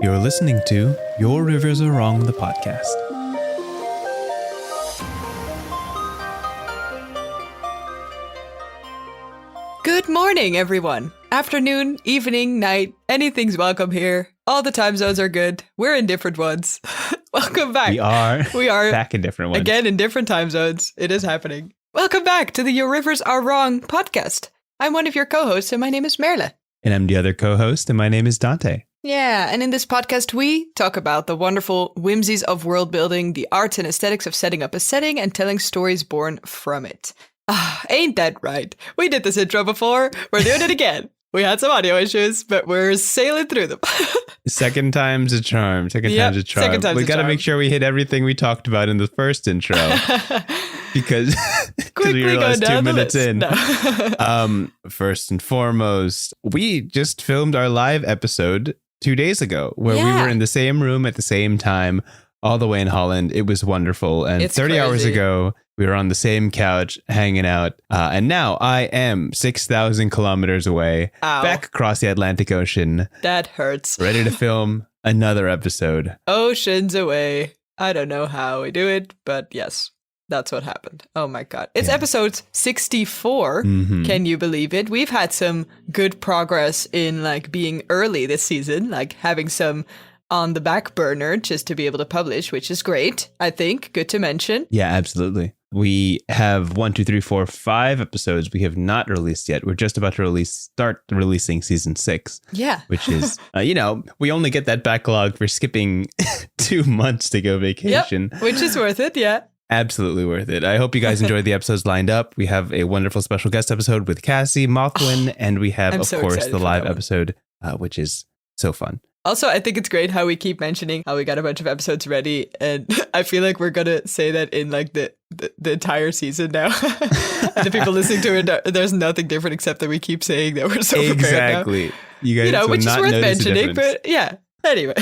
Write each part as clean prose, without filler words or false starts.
You're listening to Your Rivers Are Wrong, the podcast. Good morning, everyone. Afternoon, evening, night, anything's welcome here. All the time zones are good. We're in different ones. Welcome back. We are back in different ones. Again, in different time zones. It is happening. Welcome back to the Your Rivers Are Wrong podcast. I'm one of your co-hosts, and my name is Merle. And I'm the other co-host, and my name is Dante. Yeah, and in this podcast, we talk about the wonderful whimsies of world building, the arts and aesthetics of setting up a setting, and telling stories born from it. Ah, ain't that right? We did this intro before. We're doing it again. We had some audio issues, but we're sailing through them. Second time's a charm. Second time's a charm. We got to make sure we hit everything we talked about in the first intro. because we realized 2 minutes in. No. First and foremost, we just filmed our live episode 2 days ago where we were in the same room at the same time, all the way in Holland. It was wonderful. And it's 30 hours ago, we were on the same couch hanging out. And now I am 6,000 kilometers away, back across the Atlantic Ocean. That hurts. Ready to film another episode. Oceans away. I don't know how we do it, but yes. That's what happened. Oh my God. It's episode 64. Mm-hmm. Can you believe it? We've had some good progress in being early this season, having some on the back burner just to be able to publish, which is great, I think. Good to mention. Yeah, absolutely. We have 5 episodes we have not released yet. We're just about to start releasing season 6. Yeah. Which is, we only get that backlog for skipping 2 months to go vacation. Yep, which is worth it, yeah. Absolutely worth it. I hope you guys enjoyed the episodes lined up. We have a wonderful special guest episode with Cassie, Mothwin, and we have, of course, the live episode, which is so fun. Also, I think it's great how we keep mentioning how we got a bunch of episodes ready. And I feel like we're going to say that in the entire season now. And the people listening to it, there's nothing different except that we keep saying that we're so prepared Exactly. now. You guys which is not worth mentioning, but yeah. Anyway,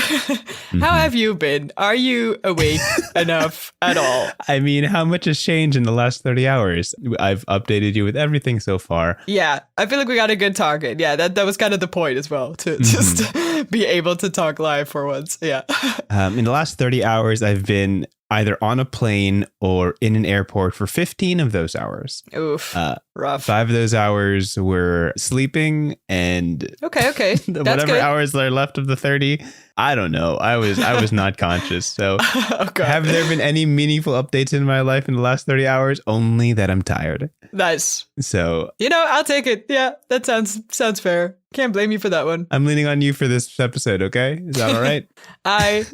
how have you been? Are you awake enough at all? I mean, how much has changed in the last 30 hours? I've updated you with everything so far. Yeah, I feel like we got a good target. Yeah, that was kind of the point as well, to just be able to talk live for once. Yeah. In the last 30 hours, I've been either on a plane or in an airport for 15 of those hours. Oof, rough. 5 of those hours were sleeping, and okay. whatever good. Hours are left of the 30, I don't know. I was not conscious. So have there been any meaningful updates in my life in the last 30 hours? Only that I'm tired. Nice. So, I'll take it. Yeah, that sounds fair. Can't blame you for that one. I'm leaning on you for this episode, okay? Is that all right? I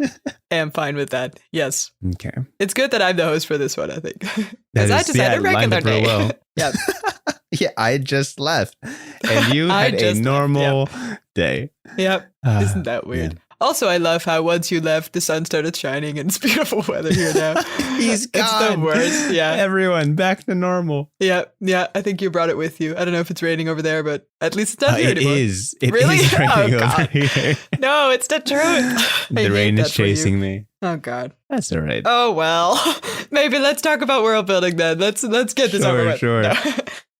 am fine with that. Yes. Okay. It's good that I'm the host for this one, I think. Because I just had a regular day. Well. Yeah. Yeah, I just left. And you had a normal day. Yep. Isn't that weird? Man. Also, I love how once you left, the sun started shining and it's beautiful weather here now. He's gone. It's the worst. Yeah. Everyone back to normal. Yeah. I think you brought it with you. I don't know if it's raining over there, but at least it's not here anymore. It is raining over here. No, it's the truth. The rain is chasing me. Oh, God. That's all right. Oh, well. Maybe let's talk about world building then. Let's get this over with. Sure. No.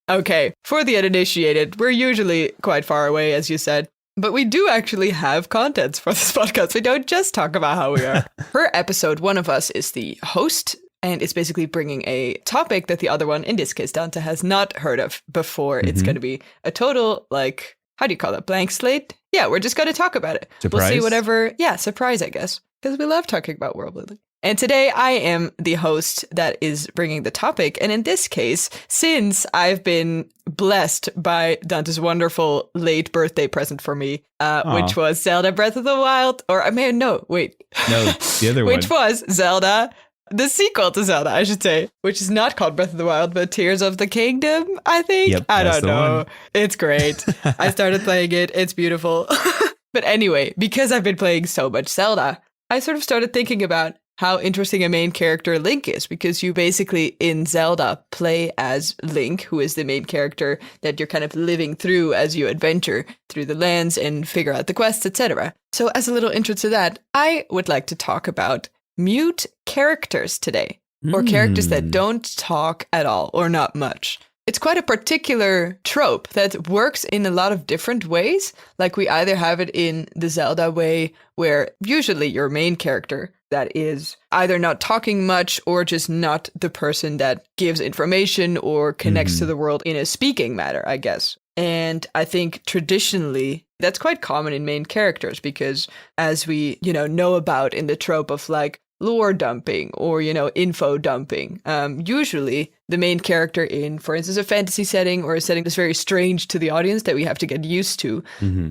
Okay. For the uninitiated, we're usually quite far away, as you said. But we do actually have contents for this podcast. We don't just talk about how we are. Per episode, one of us is the host, and it's basically bringing a topic that the other one, in this case, Dante, has not heard of before. Mm-hmm. It's going to be a total, how do you call it? Blank slate? Yeah, we're just going to talk about it. Surprise? We'll see whatever. Yeah, surprise, I guess. Because we love talking about world building. And today I am the host that is bringing the topic. And in this case, since I've been blessed by Dante's wonderful late birthday present for me, which was Zelda Breath of the Wild, or I mean, no, the other one. Which was Zelda, the sequel to Zelda, I should say, which is not called Breath of the Wild, but Tears of the Kingdom, I think. Yep, I don't know. It's great. I started playing it. It's beautiful. But anyway, because I've been playing so much Zelda, I sort of started thinking about how interesting a main character Link is, because you basically in Zelda play as Link, who is the main character that you're kind of living through as you adventure through the lands and figure out the quests, etc. So as a little intro to that, I would like to talk about mute characters today, or characters that don't talk at all or not much. it's quite a particular trope that works in a lot of different ways. Like we either have it in the Zelda way, where usually your main character that is either not talking much or just not the person that gives information or connects to the world in a speaking manner, I guess. And I think traditionally that's quite common in main characters because as we, know about in the trope of like lore dumping or, info dumping, usually the main character in, for instance, a fantasy setting or a setting that's very strange to the audience that we have to get used to,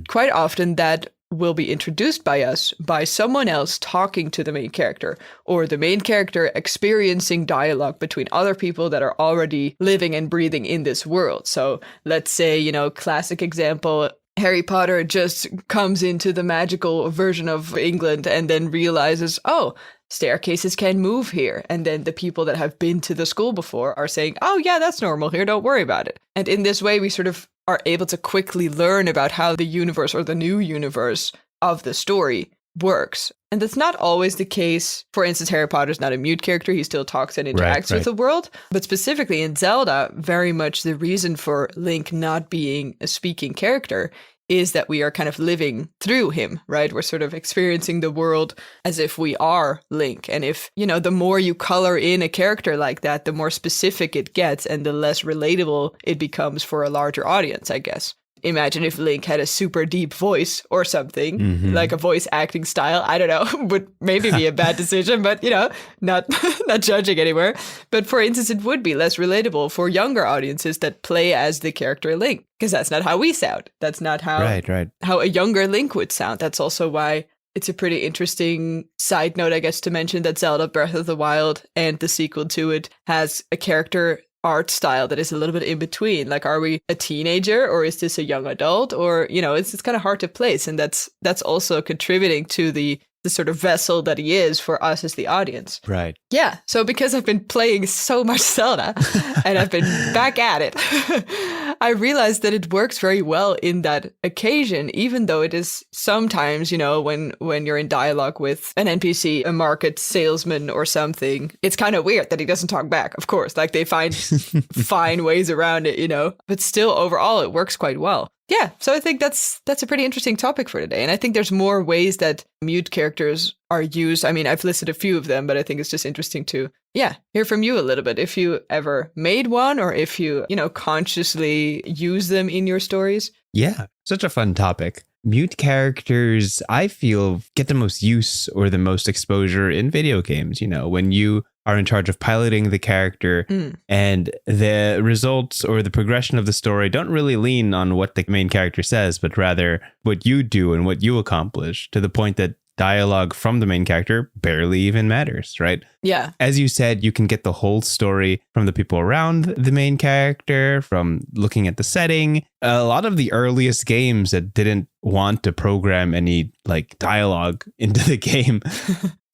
quite often that will be introduced by us by someone else talking to the main character or the main character experiencing dialogue between other people that are already living and breathing in this world. So let's say, classic example, Harry Potter just comes into the magical version of England and then realizes, oh, staircases can move here. And then the people that have been to the school before are saying, oh, yeah, that's normal here. Don't worry about it. And in this way, we sort of are able to quickly learn about how the universe or the new universe of the story works. And that's not always the case. For instance, Harry Potter's not a mute character. He still talks and interacts with the world. But specifically in Zelda, very much the reason for Link not being a speaking character is that we are kind of living through him, right? We're sort of experiencing the world as if we are Link. And if, the more you color in a character like that, the more specific it gets and the less relatable it becomes for a larger audience, I guess. Imagine if Link had a super deep voice or something, like a voice acting style. I don't know, would maybe be a bad decision, but, not judging anywhere. But for instance, it would be less relatable for younger audiences that play as the character Link, because that's not how we sound. That's not how, how a younger Link would sound. That's also why it's a pretty interesting side note, I guess, to mention that Zelda Breath of the Wild and the sequel to it has a character art style that is a little bit in between. Like, are we a teenager or is this a young adult? Or, it's kind of hard to place. And that's also contributing to the sort of vessel that he is for us as the audience. Right. Yeah. So because I've been playing so much Zelda and I've been back at it, I realized that it works very well in that occasion, even though it is sometimes, when you're in dialogue with an NPC, a market salesman or something, it's kind of weird that he doesn't talk back. Of course, like they find fine ways around it, but still overall it works quite well. Yeah, so I think that's a pretty interesting topic for today. And I think there's more ways that mute characters are used. I mean, I've listed a few of them, but I think it's just interesting to, hear from you a little bit. If you ever made one or if you, consciously use them in your stories. Yeah, such a fun topic. Mute characters, I feel, get the most use or the most exposure in video games. When you are in charge of piloting the character and the results or the progression of the story don't really lean on what the main character says, but rather what you do and what you accomplish, to the point that dialogue from the main character barely even matters, right? Yeah. As you said, you can get the whole story from the people around the main character, from looking at the setting. A lot of the earliest games that didn't want to program any dialogue into the game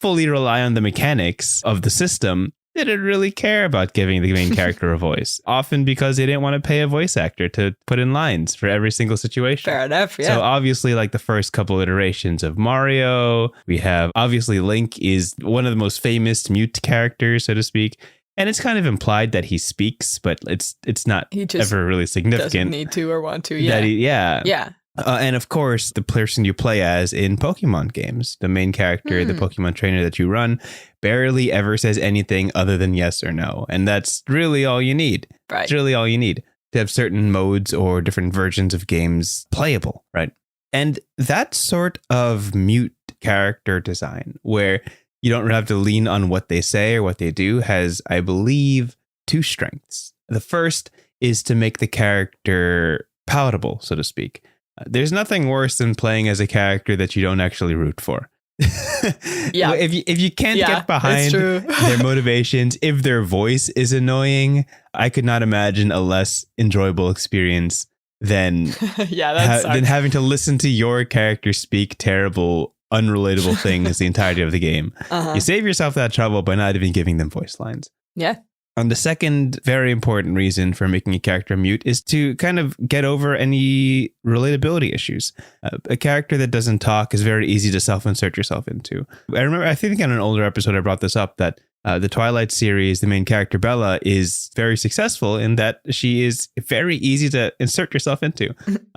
fully rely on the mechanics of the system. They didn't really care about giving the main character a voice, often because they didn't want to pay a voice actor to put in lines for every single situation. Fair enough, yeah. So obviously, the first couple iterations of Mario, we have, obviously, Link is one of the most famous mute characters, so to speak. And it's kind of implied that he speaks, but it's not ever really significant. Doesn't need to or want to, yeah. Yeah. And of course, the person you play as in Pokemon games, the main character, the Pokemon trainer that you run, barely ever says anything other than yes or no. And that's really all you need. Right. It's really all you need to have certain modes or different versions of games playable, right? And that sort of mute character design, where you don't have to lean on what they say or what they do, has, I believe, two strengths. The first is to make the character palatable, so to speak. There's nothing worse than playing as a character that you don't actually root for. Yeah. If you can't get behind their motivations, if their voice is annoying, I could not imagine a less enjoyable experience than than having to listen to your character speak terrible, unrelatable things the entirety of the game. You save yourself that trouble by not even giving them voice lines. Yeah. And the second very important reason for making a character mute is to kind of get over any relatability issues. A character that doesn't talk is very easy to self-insert yourself into. I think on an older episode, I brought this up, that the Twilight series, the main character Bella is very successful in that she is very easy to insert yourself into.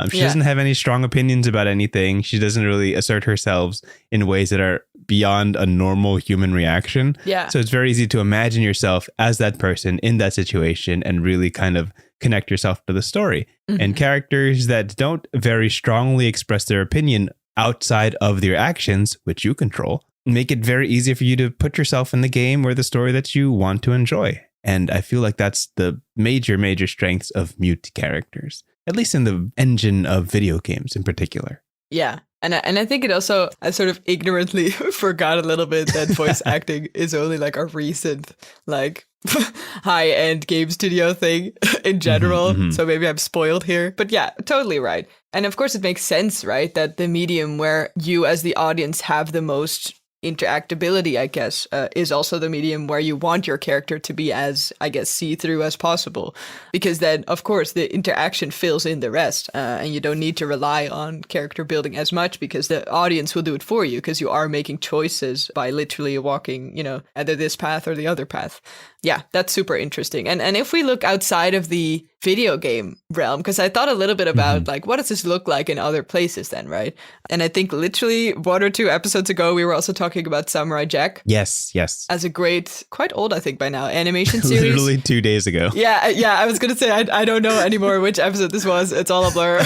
She doesn't have any strong opinions about anything. She doesn't really assert herself in ways that are beyond a normal human reaction. Yeah. So it's very easy to imagine yourself as that person in that situation and really kind of connect yourself to the story. And characters that don't very strongly express their opinion outside of their actions, which you control, make it very easy for you to put yourself in the game or the story that you want to enjoy. And I feel like that's the major strengths of mute characters, at least in the engine of video games in particular. Yeah. And I think it also, I sort of ignorantly forgot a little bit that voice acting is only like a recent, like high-end game studio thing in general. So maybe I'm spoiled here. But yeah, totally right. And of course it makes sense, right? That the medium where you as the audience have the most interactability, I guess, is also the medium where you want your character to be as, I guess, see-through as possible. Because then, of course, the interaction fills in the rest. And you don't need to rely on character building as much because the audience will do it for you because you are making choices by literally walking, either this path or the other path. Yeah, that's super interesting. And if we look outside of the video game realm, because I thought a little bit about like, what does this look like in other places then, right? And I think literally 1 or 2 episodes ago, we were also talking about Samurai Jack. Yes. As a great, quite old, I think by now, animation series. Literally 2 days ago. Yeah, I was going to say, I don't know anymore which episode this was. It's all a blur.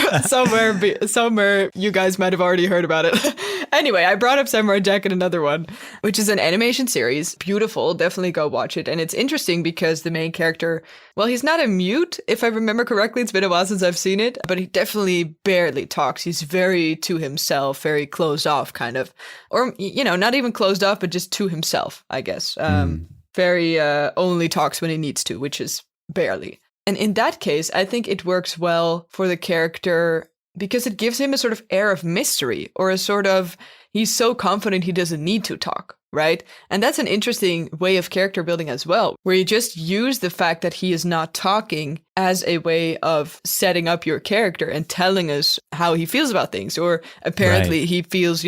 Somewhere you guys might have already heard about it. Anyway, I brought up Samurai Jack in another one, which is an animation series. Beautiful. Definitely go watch it. And it's interesting because the main character, well, he's not a mute, if I remember correctly. It's been a while since I've seen it, but he definitely barely talks. He's very to himself, very closed off kind of, or, not even closed off, but just to himself, I guess. Very only talks when he needs to, which is barely. And in that case, I think it works well for the character because it gives him a sort of air of mystery or a sort of, he's so confident he doesn't need to talk, right? And that's an interesting way of character building as well, where you just use the fact that he is not talking as a way of setting up your character and telling us how he feels about things. Or apparently he feels,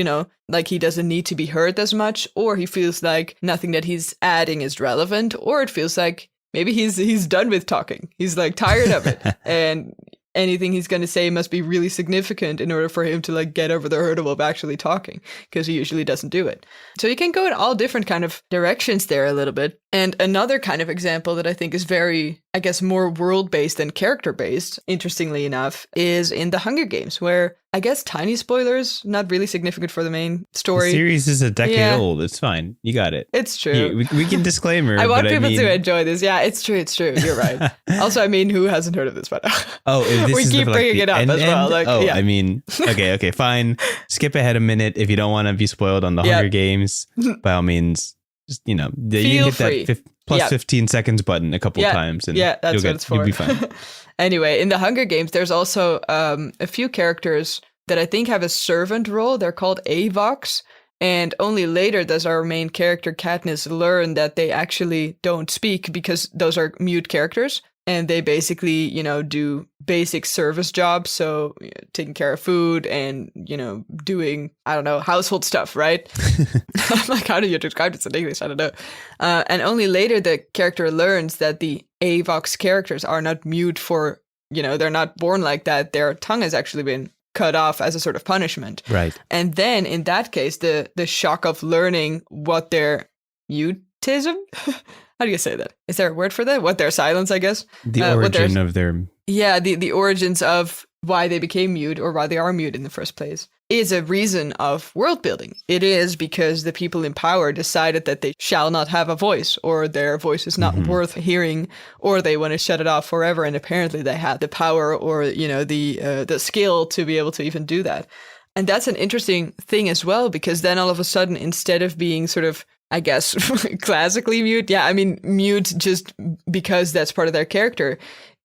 like he doesn't need to be heard as much, or he feels like nothing that he's adding is relevant, or it feels like maybe he's done with talking. He's like tired of it. And anything he's going to say must be really significant in order for him to like get over the hurdle of actually talking, because he usually doesn't do it. So you can go in all different kind of directions there a little bit. And another kind of example that I think is very, I guess, more world-based than character-based, interestingly enough, is in the Hunger Games, where I guess tiny spoilers, not really significant for the main story. The series is a decade old. It's fine. You got it. It's true. We can disclaimer. I want people to enjoy this. Yeah, it's true. You're right. Also, who hasn't heard of this by now? Oh, this we is keep bringing it up as well. Like, okay, fine. Skip ahead a minute if you don't want to be spoiled on the Hunger Games. By all means, just, you can hit free. that plus 15 seconds button a couple of times. And that's what it's for. You'll be fine. Anyway, in the Hunger Games, there's also a few characters that I think have a servant role. They're called Avox. And only later does our main character, Katniss, learn that they actually don't speak because those are mute characters. And they basically, do basic service jobs. So taking care of food and, doing, I don't know, household stuff, right? I'm like, how do you describe this in English? I don't know. And only later the character learns that the Avox characters are not mute for, they're not born like that. Their tongue has actually been cut off as a sort of punishment. Right. And then in that case, the shock of learning what their mutism... How do you say that? Is there a word for that? What their silence, I guess? The origin of their... Yeah, the origins of why they became mute or why they are mute in the first place is a reason of world building. It is because the people in power decided that they shall not have a voice, or their voice is not worth hearing, or they want to shut it off forever. And apparently they had the power or, the skill to be able to even do that. And that's an interesting thing as well, because then all of a sudden, instead of being sort of, I guess, classically mute. Yeah, mute just because that's part of their character.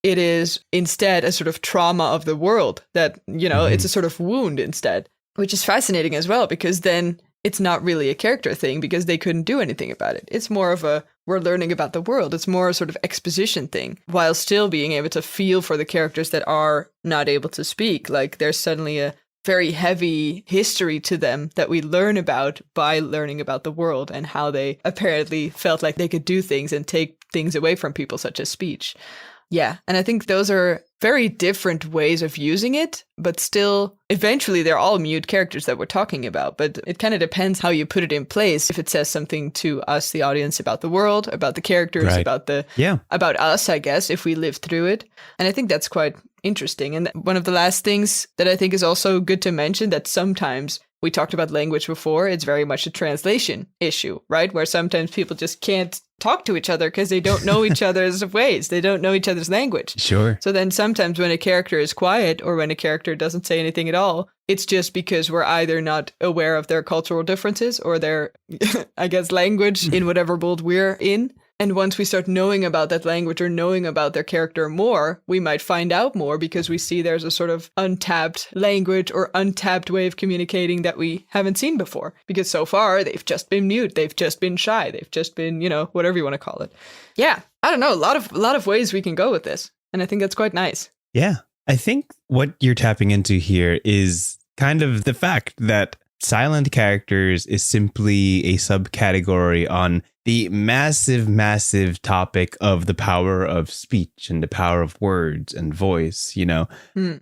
It is instead a sort of trauma of the world that, it's a sort of wound instead, which is fascinating as well, because then it's not really a character thing because they couldn't do anything about it. It's more of we're learning about the world. It's more a sort of exposition thing, while still being able to feel for the characters that are not able to speak. Like there's suddenly a very heavy history to them that we learn about by learning about the world and how they apparently felt like they could do things and take things away from people, such as speech. Yeah, and I think those are very different ways of using it, but still, eventually they're all mute characters that we're talking about, but it kind of depends how you put it in place. If it says something to us, the audience, about the world, about the characters, right. about us, I guess, if we live through it. And I think that's quite interesting. And one of the last things that I think is also good to mention, that sometimes we talked about language before, it's very much a translation issue, right? Where sometimes people just can't talk to each other because they don't know each other's ways. They don't know each other's language. Sure. So then sometimes when a character is quiet or when a character doesn't say anything at all, it's just because we're either not aware of their cultural differences or their, I guess, language in whatever world we're in. And once we start knowing about that language or knowing about their character more, we might find out more because we see there's a sort of untapped language or untapped way of communicating that we haven't seen before. Because so far, they've just been mute, they've just been shy, they've just been, whatever you want to call it. Yeah, I don't know, a lot of ways we can go with this. And I think that's quite nice. Yeah, I think what you're tapping into here is kind of the fact that silent characters is simply a subcategory on the massive, massive topic of the power of speech and the power of words and voice,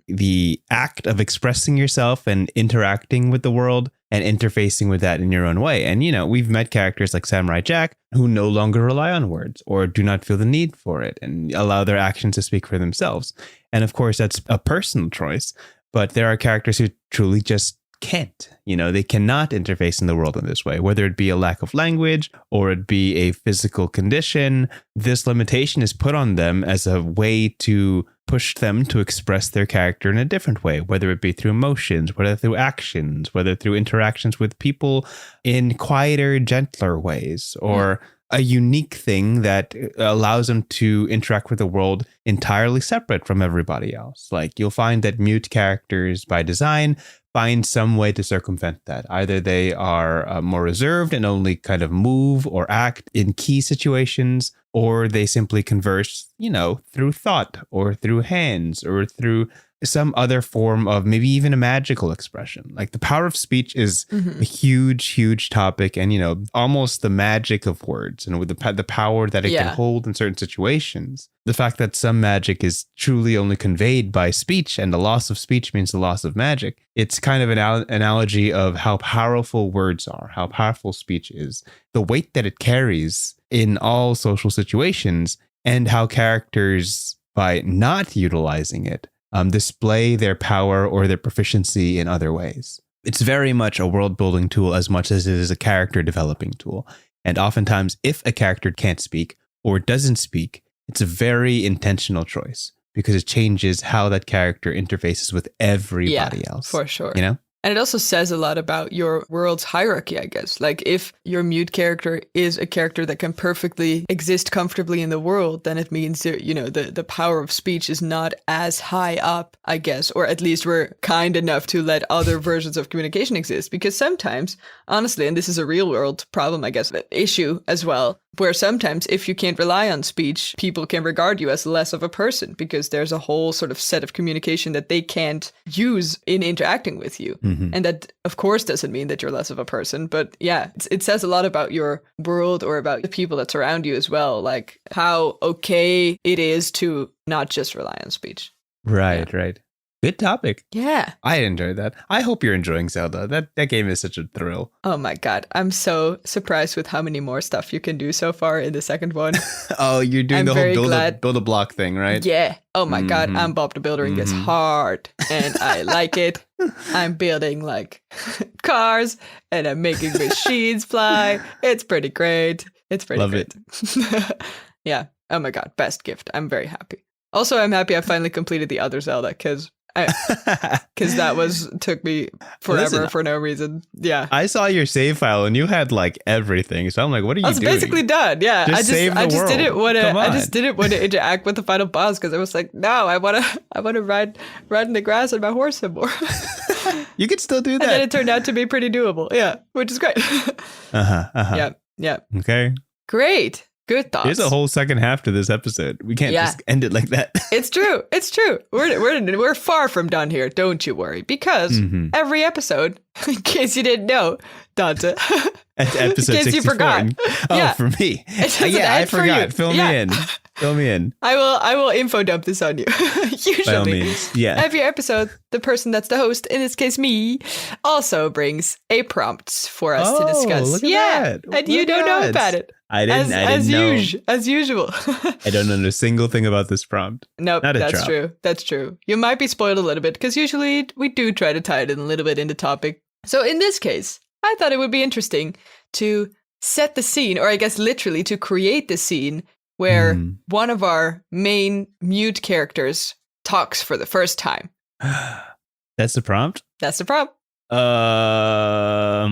the act of expressing yourself and interacting with the world and interfacing with that in your own way. And, we've met characters like Samurai Jack who no longer rely on words or do not feel the need for it and allow their actions to speak for themselves. And of course, that's a personal choice. But there are characters who truly just can't, they cannot interface in the world in this way, whether it be a lack of language or it be a physical condition. This limitation is put on them as a way to push them to express their character in a different way, whether it be through emotions, whether through actions, whether through interactions with people in quieter, gentler ways, or a unique thing that allows them to interact with the world entirely separate from everybody else. Like you'll find that mute characters by design find some way to circumvent that. Either they are more reserved and only kind of move or act in key situations, or they simply converse, through thought or through hands or through some other form of maybe even a magical expression. Like the power of speech is a huge, huge topic, and almost the magic of words and with the power that it can hold in certain situations. The fact that some magic is truly only conveyed by speech, and the loss of speech means the loss of magic. It's kind of an analogy of how powerful words are, how powerful speech is, the weight that it carries in all social situations, and how characters, by not utilizing it, display their power or their proficiency in other ways. It's very much a world building tool as much as it is a character developing tool. And oftentimes, if a character can't speak or doesn't speak, it's a very intentional choice because it changes how that character interfaces with everybody else. For sure. And it also says a lot about your world's hierarchy, I guess. Like if your mute character is a character that can perfectly exist comfortably in the world, then it means that, the power of speech is not as high up, I guess, or at least we're kind enough to let other versions of communication exist. Because sometimes, honestly, and this is a real world problem, I guess, issue as well, where sometimes if you can't rely on speech, people can regard you as less of a person because there's a whole sort of set of communication that they can't use in interacting with you. And that, of course, doesn't mean that you're less of a person. But yeah, it says a lot about your world or about the people that surround you as well, like how okay it is to not just rely on speech. Right. Good topic. Yeah. I enjoyed that. I hope you're enjoying Zelda. That game is such a thrill. Oh my God. I'm so surprised with how many more stuff you can do so far in the second one. Oh, you're doing the whole build a block thing, right? Yeah. Oh my God. I'm Bob the Builder in this hard and I like it. I'm building like cars and I'm making machines fly. It's pretty great. It's pretty great. Yeah. Oh my God. Best gift. I'm very happy. Also, I'm happy I finally completed the other Zelda because that took me forever for no reason. Yeah. I saw your save file and you had like everything. So I'm like, what are you doing? I was basically done. Yeah. I just didn't want to. I just didn't want to interact with the final boss because I was like, no, I want to ride in the grass on my horse some more. You could still do that. And then it turned out to be pretty doable. Yeah, which is great. Yeah. Yeah. Okay. Great. Good thoughts. There's a whole second half to this episode. We can't just end it like that. It's true. It's true. We're far from done here. Don't you worry. Because every episode, in case you didn't know, Dante. Episode 64. You forgot. For me. I forgot. Fill me in. I will info dump this on you. Usually, by all means. Yeah. Every episode, the person that's the host, in this case me, also brings a prompt for us to discuss. Look at that. And you don't know about it. I didn't know. As usual. I don't know a single thing about this prompt. Nope, that's true. That's true. You might be spoiled a little bit because usually we do try to tie it in a little bit into topic. So in this case, I thought it would be interesting to set the scene, or I guess literally to create the scene where one of our main mute characters talks for the first time. That's the prompt? That's the prompt. I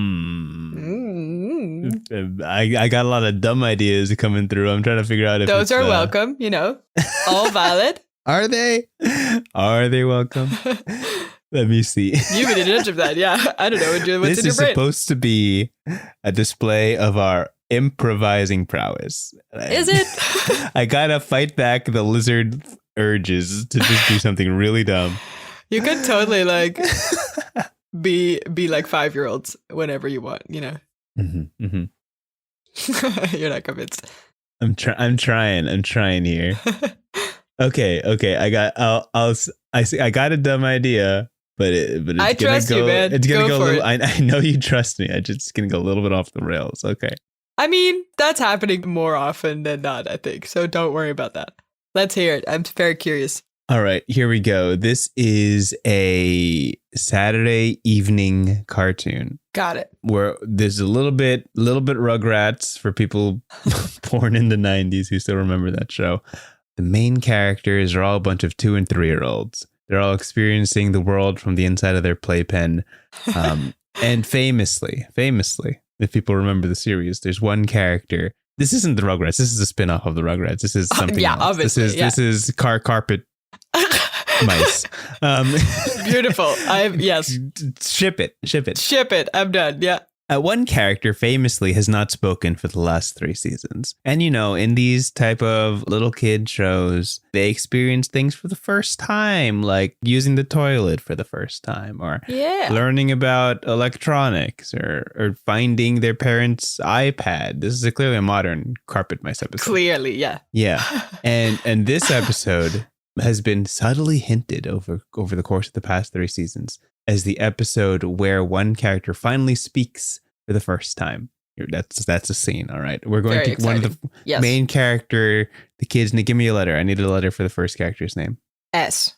got a lot of dumb ideas coming through. I'm trying to figure out if those are welcome, all valid. Are they? Are they welcome? Let me see. You've been in charge of that, yeah. I don't know what's in your brain. This is supposed to be a display of our improvising prowess. Is it? I gotta fight back the lizard urges to just do something really dumb. You could totally be like 5-year-olds whenever you want, You're not convinced. I'm trying here. Okay. I got a dumb idea, but it's I trust you, man. It's gonna go a little. I know you trust me. I'm just gonna go a little bit off the rails. Okay. I mean, that's happening more often than not, I think. So don't worry about that. Let's hear it. I'm very curious. All right, here we go. This is a Saturday evening cartoon. Got it. Where there's a little bit Rugrats for people born in the 90s who still remember that show. The main characters are all a bunch of 2 and 3-year-olds. They're all experiencing the world from the inside of their playpen. And famously, if people remember the series, there's one character. This isn't the Rugrats. This is a spin-off of the Rugrats. This is something else. Obviously, this is carpet mice. Beautiful. Yes. Ship it. I'm done. Yeah. One character famously has not spoken for the last 3 seasons. And, in these type of little kid shows, they experience things for the first time, like using the toilet for the first time, or learning about electronics, or finding their parents' iPad. This is clearly a modern carpet mice episode. Clearly, yeah. Yeah. And this episode has been subtly hinted over the course of the past 3 seasons as the episode where one character finally speaks for the first time. That's a scene. All right. We're going to one of the main character, the kids. Give me a letter. I need a letter for the first character's name. S.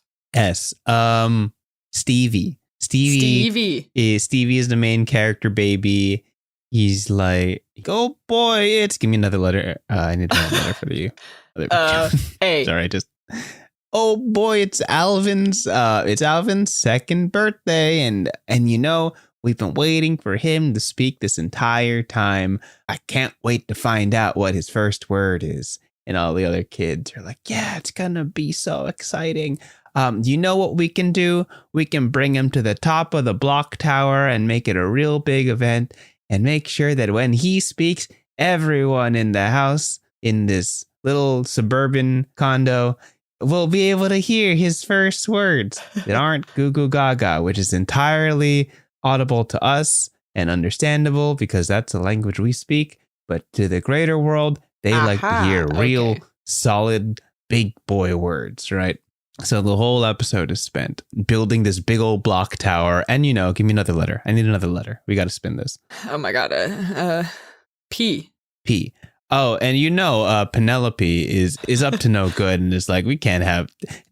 Stevie. Stevie is the main character baby. He's like, oh boy, give me another letter. I need another letter for you. A. Sorry, oh boy, it's Alvin's second birthday, and we've been waiting for him to speak this entire time. I can't wait to find out what his first word is. And all the other kids are like, yeah, it's gonna be so exciting. You know what we can do? We can bring him to the top of the block tower and make it a real big event, and make sure that when he speaks, everyone in the house, in this little suburban condo, will be able to hear his first words that aren't goo goo gaga, which is entirely audible to us and understandable because that's the language we speak. But to the greater world, they like to hear real, solid, big boy words, right? So the whole episode is spent building this big old block tower. And, give me another letter. I need another letter. We got to spin this. Oh, my God. P. Oh, and Penelope is up to no good and is like, we can't have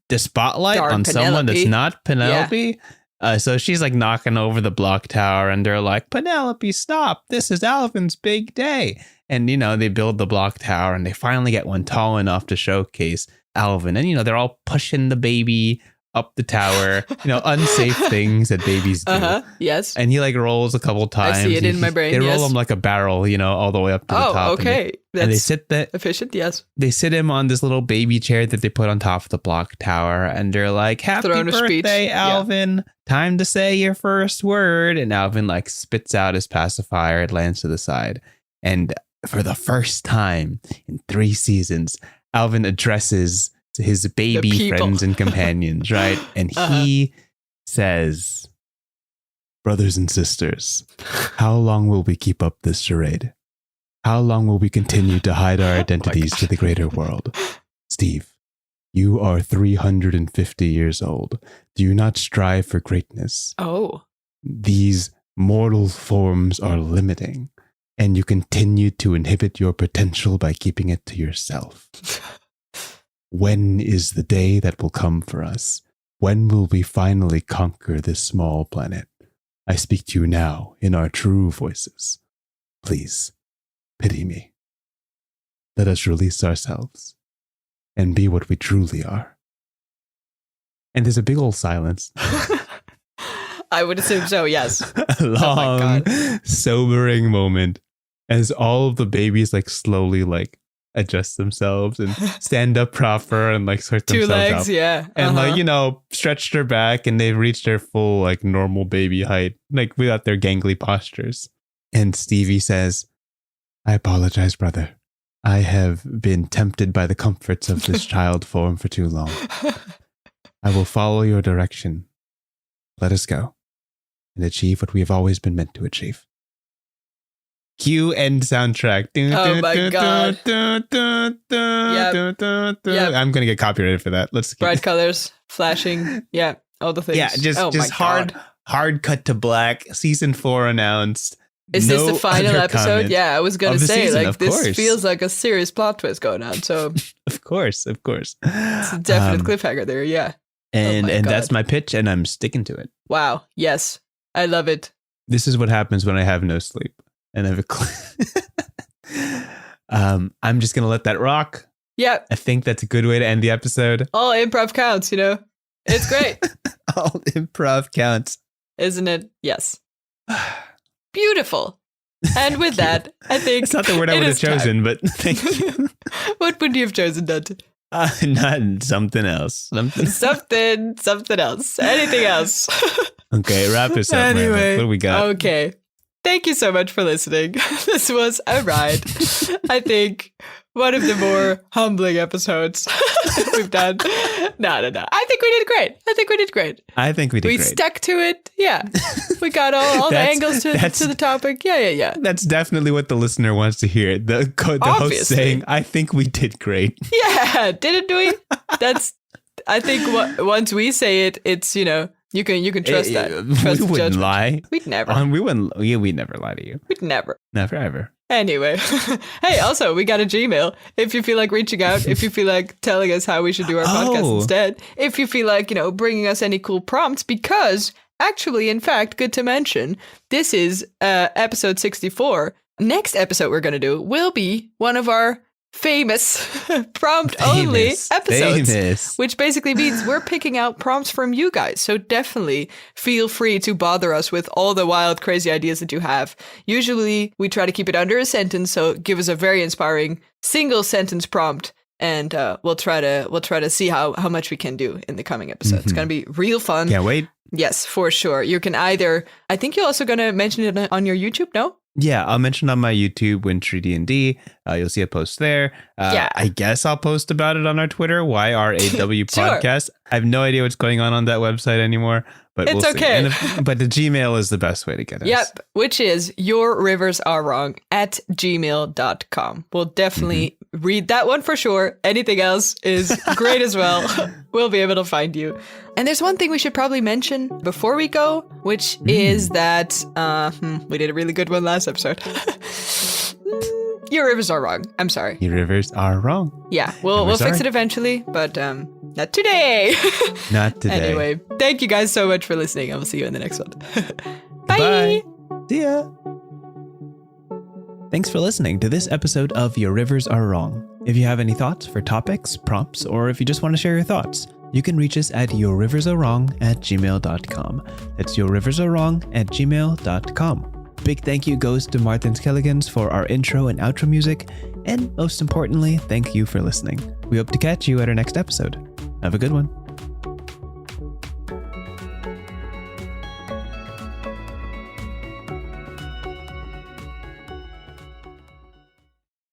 the spotlight on someone that's not Penelope. Yeah. So she's like knocking over the block tower and they're like, Penelope, stop. This is Alvin's big day. And, they build the block tower and they finally get one tall enough to showcase Alvin. And, they're all pushing the baby up the tower, unsafe things that babies do. Yes. And he rolls a couple times. I see it in my brain. They roll him like a barrel, all the way up to the top. Oh, okay. And they sit efficient. Yes. They sit him on this little baby chair that they put on top of the block tower. And they're like, happy birthday, Alvin. Yeah. Time to say your first word. And Alvin spits out his pacifier. It lands to the side. And for the first time in 3 seasons, Alvin addresses his baby friends and companions, right? And he says, brothers and sisters, how long will we keep up this charade? How long will we continue to hide our identities to the greater world? Steve, you are 350 years old. Do you not strive for greatness? Oh. These mortal forms are limiting, and you continue to inhibit your potential by keeping it to yourself. When is the day that will come for us? When will we finally conquer this small planet? I speak to you now in our true voices. Please, pity me. Let us release ourselves and be what we truly are. And there's a big old silence. I would assume so, yes. A long, sobering moment as all of the babies like slowly like adjust themselves and stand up proper and like sort themselves out. 2 legs, yeah. And like, you know, stretch their back and they've reached their full like normal baby height, like without their gangly postures. And Stevie says, I apologize, brother. I have been tempted by the comforts of this child form for too long. I will follow your direction. Let us go and achieve what we have always been meant to achieve. Cue end soundtrack. Oh my God. Yep. I'm going to get copyrighted for that. Let's bright colors, flashing. Yeah, all the things. Yeah, just hard cut to black. Season 4 announced. Is this the final episode? Yeah, I was going to say, season, like, this feels like a serious plot twist going on. So, of course. It's a definite cliffhanger there. Yeah. And that's my pitch, and I'm sticking to it. Wow. Yes. I love it. This is what happens when I have no sleep and I have I'm just going to let that rock. Yeah. I think that's a good way to end the episode. All improv counts, you know? It's great. All improv counts. Isn't it? Yes. Beautiful. And with that, I think it's not the word I would have chosen, but thank you. What would you have chosen, Dante? Not something else. Something else. Anything else? Okay, wrap us up. Anyway, what do we got? Okay. Thank you so much for listening. This was a ride. I think one of the more humbling episodes we've done. No. I think we did great. I think we did great. We stuck to it. Yeah. We got all the angles to the topic. Yeah. That's definitely what the listener wants to hear. The host saying, I think we did great. Yeah. Didn't we? I think once we say it, it's, you know, you can trust that. Trust we wouldn't lie. We'd never. We'd never lie to you. We'd never. Never ever. Anyway, hey, also, we got a Gmail. If you feel like reaching out, if you feel like telling us how we should do our podcast instead, if you feel like, you know, bringing us any cool prompts, because actually, in fact, good to mention, this is episode 64. Next episode we're going to do will be one of our famous prompt-only episodes, which basically means we're picking out prompts from you guys. So definitely feel free to bother us with all the wild, crazy ideas that you have. Usually, we try to keep it under a sentence, so give us a very inspiring single-sentence prompt, and we'll try to see how much we can do in the coming episode. It's going to be real fun. Can't wait. Yes, for sure. You can either... I think you're also going to mention it on your YouTube, no? Yeah, I'll mention on my YouTube, Wintry D&D. You'll see a post there. I guess I'll post about it on our Twitter, YRAW Podcast. Sure. I have no idea what's going on that website anymore, but it's okay. But the Gmail is the best way to get us. Yep, which is yourriversarewrong@gmail.com. We'll definitely read that one for sure. Anything else is great as well. We'll be able to find you. And there's one thing we should probably mention before we go, which is that we did a really good one last episode. Your rivers are wrong. I'm sorry. Your rivers are wrong. Yeah, we'll fix it eventually, but not today. Not today. Anyway, thank you guys so much for listening. I will see you in the next one. Bye. See ya. Thanks for listening to this episode of Your Rivers Are Wrong. If you have any thoughts for topics, prompts, or if you just want to share your thoughts, you can reach us at yourriversarewrong@gmail.com. That's yourriversarewrong@gmail.com. Big thank you goes to Martin Skelligans for our intro and outro music. And most importantly, thank you for listening. We hope to catch you at our next episode. Have a good one.